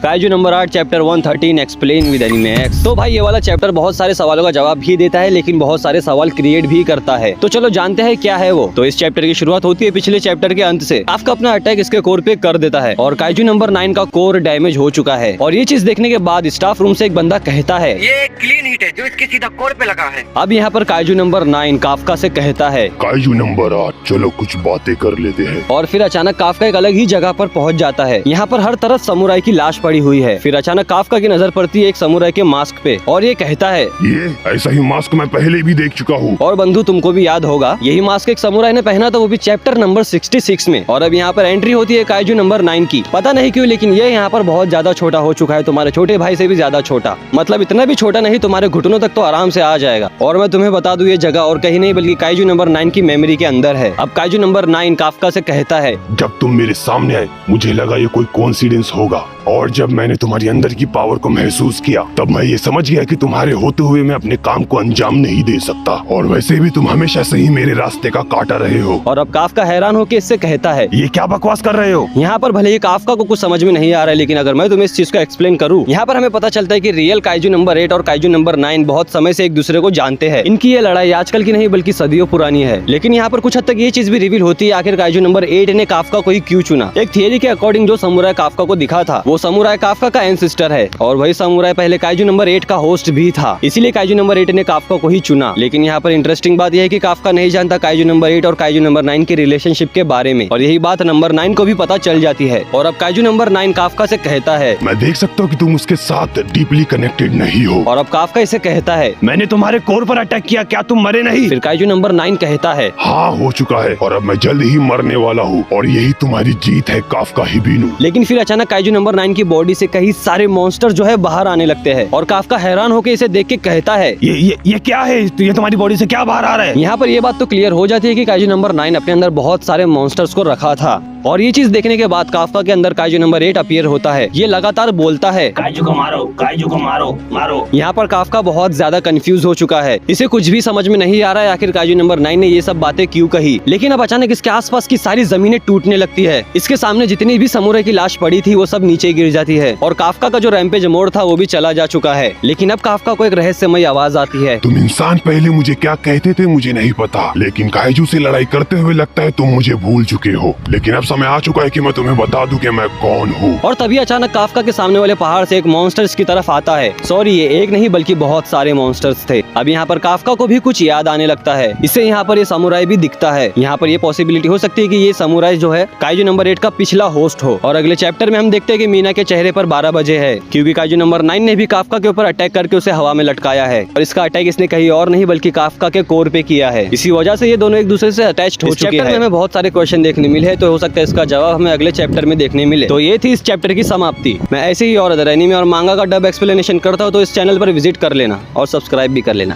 Kaiju number 8 chapter 113 explain with anime x. तो भाई ये वाला चैप्टर बहुत सारे सवालों का जवाब भी देता है, लेकिन बहुत सारे सवाल क्रिएट भी करता है। तो चलो जानते हैं क्या है वो। तो इस चैप्टर की शुरुआत होती है पिछले चैप्टर के अंत से। काफका अपना अटैक इसके कोर पे कर देता है और काइजू नंबर 9 का कोर डैमेज हो चुका है। और ये चीज देखने के बाद स्टाफ रूम से एक बंदा कहता है ये क्लीन हिट है जो इसके सीधा कोर पे लगा है। अब यहाँ पर काइजू नंबर 9 काफका से कहता है काइजू नंबर 8 चलो कुछ बातें कर लेते हैं। और फिर अचानक काफका एक अलग ही जगह पर पहुंच जाता है। यहाँ पर हर तरफ समुराई की लाश पड़ी हुई है। फिर अचानक काफका की नजर पड़ती है एक समुराई के मास्क पे और ये कहता है ये ऐसा ही मास्क मैं पहले भी देख चुका हूँ। और बंधु तुमको भी याद होगा यही मास्क एक समुराई ने पहना था, वो भी चैप्टर नंबर 66 में। और अब यहाँ पर एंट्री होती है काइजू नंबर 9 की। पता नहीं क्यों लेकिन ये यहाँ पर बहुत ज्यादा छोटा हो चुका है, तुम्हारे छोटे भाई से भी ज्यादा छोटा। मतलब इतना भी छोटा नहीं, तुम्हारे घुटनों तक तो आराम से आ जाएगा। और मैं तुम्हें बता दूं ये जगह और कहीं नहीं बल्कि काइजू नंबर 9 की मेमोरी के अंदर है। अब काइजू नंबर 9 काफका से कहता है जब तुम मेरे सामने आए मुझे लगा ये कोई कोइंसिडेंस होगा, और जब मैंने तुम्हारी अंदर की पावर को महसूस किया तब मैं ये समझ गया कि तुम्हारे होते हुए मैं अपने काम को अंजाम नहीं दे सकता। और वैसे भी तुम हमेशा से ही मेरे रास्ते का काटा रहे हो। और अब काफका हैरान होकर इससे कहता है ये क्या बकवास कर रहे हो। यहाँ पर भले ही काफका को कुछ समझ में नहीं आ रहा है, लेकिन अगर मैं तुम्हें इस चीज को एक्सप्लेन करूँ, यहाँ पर हमें पता चलता है कि रियल काइजू नंबर 8 और काइजू नंबर 9 बहुत समय से एक दूसरे को जानते हैं। इनकी ये लड़ाई आजकल की नहीं बल्कि सदियों पुरानी है। लेकिन यहाँ पर कुछ हद तक ये चीज भी रिवील होती है आखिर काइजू नंबर 8 ने काफका को ही क्यों चुना। एक थियरी के अकॉर्डिंग जो समुराई काफका को दिखा था वो समुराई काफका का एंसेस्टर है, और वही समुराई पहले काइजू नंबर 8 का होस्ट भी था। इसीलिए काइजू नंबर 8 ने काफका को ही चुना। लेकिन यहाँ पर इंटरेस्टिंग बात यह है कि काफका नहीं जानता काइजू नंबर 8 और काइजू नंबर 9 के रिलेशनशिप के बारे में, और यही बात नंबर 9 को भी पता चल जाती है। और अब काइजू नंबर 9 काफका से कहता है मैं देख सकता हूँ कि तुम उसके साथ डीपली कनेक्टेड नहीं हो। और अब काफका इसे कहता है मैंने तुम्हारे कोर पर अटैक किया, क्या तुम मरे नहीं। फिर काइजू नंबर 9 कहता है हाँ हो चुका है, और अब मैं जल्द ही मरने वाला हूँ, और यही तुम्हारी जीत है काफका हिबिनु। लेकिन फिर अचानक काइजू नंबर 9 की बॉडी से कई सारे मॉन्स्टर जो है बाहर आने लगते हैं, और काफका हैरान होकर इसे देख के कहता है ये क्या है, ये तुम्हारी बॉडी से क्या बाहर आ रहा है। यहाँ पर ये बात तो क्लियर हो जाती है कि काइजू नंबर 9 अपने अंदर बहुत सारे मॉन्स्टर्स को रखा था। और ये चीज देखने के बाद काफका के अंदर काइजू नंबर 8 अपीयर होता है। ये लगातार बोलता है काइजू को मारो, काइजू को मारो, मारो। यहाँ पर काफका बहुत ज्यादा कंफ्यूज हो चुका है। इसे कुछ भी समझ में नहीं आ रहा है आखिर काइजू नंबर 9 ने ये सब बातें क्यों कही। लेकिन अब अचानक इसके आसपास की सारी जमीनें टूटने लगती है। इसके सामने जितनी भी समुराई की लाश पड़ी थी वो सब नीचे गिर जाती है, और काफका का जो रैंपेज मोड था वो भी चला जा चुका है। लेकिन अब काफका को एक रहस्यमय आवाज आती है तुम इंसान पहले मुझे क्या कहते थे मुझे नहीं पता, लेकिन काइजू से लड़ाई करते हुए लगता है तुम मुझे भूल चुके हो। लेकिन अब समय आ चुका है कि मैं तुम्हें बता दूं कि मैं कौन हूँ। और तभी अचानक काफका के सामने वाले पहाड़ से एक मॉन्स्टर्स की तरफ आता है। सॉरी ये एक नहीं बल्कि बहुत सारे मॉन्स्टर्स थे। अब यहाँ पर काफका को भी कुछ याद आने लगता है। इससे यहाँ पर ये समुराई भी दिखता है। यहाँ पर ये पॉसिबिलिटी हो सकती है कि ये समुराई जो है काइजू नंबर 8 का पिछला होस्ट हो। और अगले चैप्टर में हम देखते हैं कि मीना के चेहरे पर 12 बजे है, क्योंकि काइजू नंबर 9 ने भी काफका के ऊपर अटैक करके उसे हवा में लटकाया है। और इसका अटैक इसने कहीं और नहीं बल्कि काफका के कोर पे किया है। इसी वजह से ये दोनों एक दूसरे से अटैच्ड हो चुके हैं। हमें बहुत सारे क्वेश्चन देखने मिले हैं, तो हो सकता है इसका जवाब हमें अगले चैप्टर में देखने मिले। तो ये थी इस चैप्टर की समाप्ति। मैं ऐसे ही और अदर एनीमे और मांगा का डब एक्सप्लेनेशन करता हूँ, तो इस चैनल पर विजिट कर लेना और सब्सक्राइब भी कर लेना।